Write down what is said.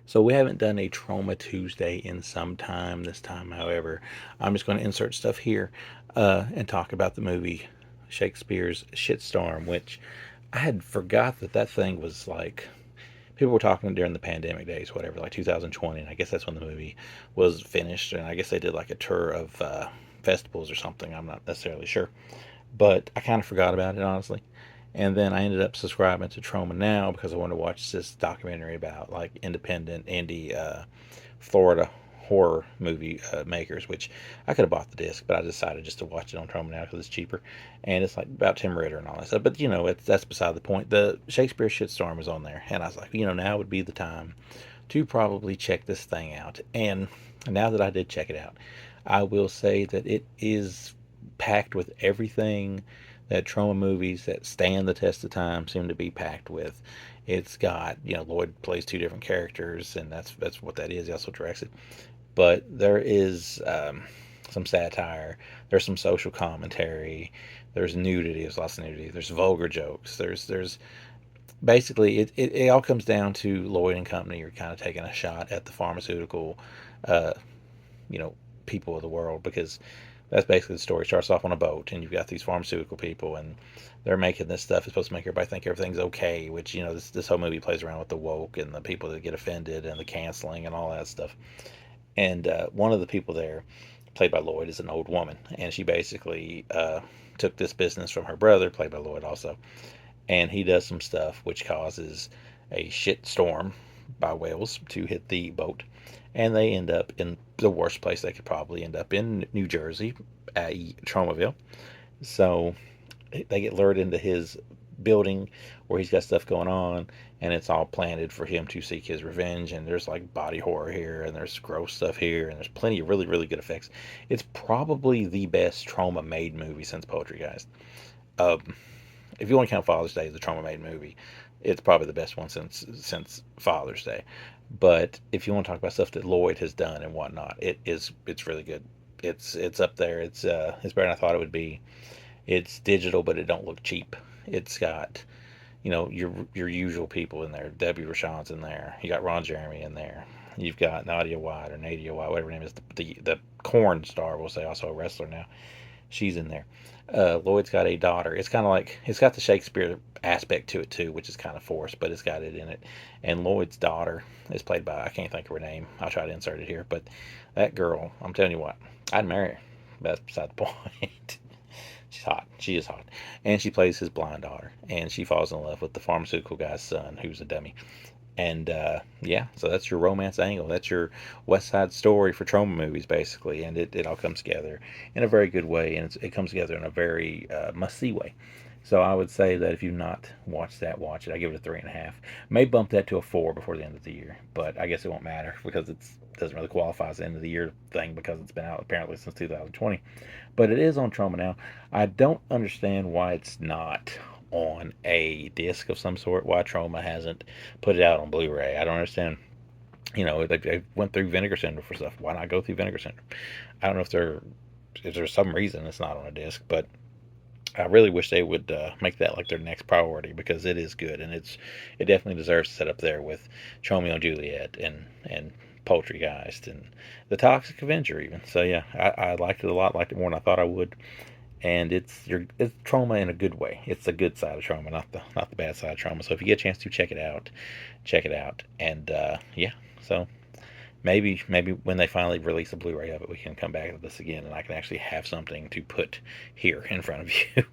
So we haven't done a Troma Tuesday in some time. This time, however, I'm just going to insert stuff here and talk about the movie Shakespeare's Shitstorm, which I had forgot that thing was like people were talking during the pandemic days, whatever, like 2020, and I guess that's when the movie was finished. And I guess they did like a tour of festivals or something. I'm not necessarily sure, but I kind of forgot about it honestly. And then I ended up subscribing to Troma now because I wanted to watch this documentary about like independent indie Florida horror movie makers, which I could have bought the disc, but I decided just to watch it on Troma now because it's cheaper, and it's like about Tim Ritter and all that stuff. But that's beside the point. The Shakespeare Shitstorm was on there, and I was like, now would be the time to probably check this thing out. And now that I did check it out, I will say that it is packed with everything that Troma movies that stand the test of time seem to be packed with. It's got, Lloyd plays two different characters, and that's what that is. He also directs it. But there is some satire. There's some social commentary. There's nudity. There's lots of nudity. There's vulgar jokes. There's basically it all comes down to Lloyd and Company are kind of taking a shot at the pharmaceutical, uh, you know, people of the world, because that's basically the story. It starts off on a boat, and you've got these pharmaceutical people, and they're making this stuff. It's supposed to make everybody think everything's okay, which this whole movie plays around with the woke and the people that get offended and the canceling and all that stuff. And one of the people there, played by Lloyd, is an old woman, and she basically took this business from her brother, played by Lloyd also, and he does some stuff which causes a shit storm by whales to hit the boat, and they end up in the worst place they could probably end up in, New Jersey, at Tromaville. So they get lured into his building where he's got stuff going on, and it's all planted for him to seek his revenge. And there's like body horror here, and there's gross stuff here, and there's plenty of really, really good effects. It's probably the best Troma made movie since Poetry Guys. Um, if you want to count Father's Day as a Troma made movie, it's probably the best one since Father's Day. But if you want to talk about stuff that Lloyd has done and whatnot, it's really good. It's up there. It's better than I thought it would be. It's digital, but it don't look cheap. It's got your usual people in there. Debbie Rashawn's in there. You got Ron Jeremy in there. You've got Nadia White or Nadia White, whatever her name is, the corn star, we'll say, also a wrestler now. She's in there. Lloyd's got a daughter. It's kind of like it's got the Shakespeare aspect to it too, which is kind of forced, but it's got it in it. And Lloyd's daughter is played by, I can't think of her name. I'll try to insert it here, but that girl, I'm telling you what, I'd marry her. That's beside the point. She's hot. She is hot. And she plays his blind daughter. And she falls in love with the pharmaceutical guy's son, who's a dummy. And yeah, so that's your romance angle. That's your West Side Story for Troma movies, basically. And it all comes together in a very good way. And it comes together in a very must see way. So I would say that if you've not watched that, watch it. I give it a 3.5. May bump that to a 4 before the end of the year, but I guess it won't matter because it doesn't really qualify as the end of the year thing because it's been out apparently since 2020. But it is on Troma now. I don't understand why it's not on a disc of some sort. Why Troma hasn't put it out on Blu-ray? I don't understand. They went through Vinegar Syndrome for stuff. Why not go through Vinegar Syndrome? I don't know if there's some reason it's not on a disc, but I really wish they would make that like their next priority because it is good and it definitely deserves to sit up there with Romeo and Juliet and Poultrygeist and The Toxic Avenger even. So yeah, I liked it a lot. Liked it more than I thought I would. And it's Troma in a good way. It's the good side of Troma, not the bad side of Troma. So if you get a chance to check it out, check it out. And yeah, so maybe when they finally release a Blu-ray of it, we can come back to this again, and I can actually have something to put here in front of you.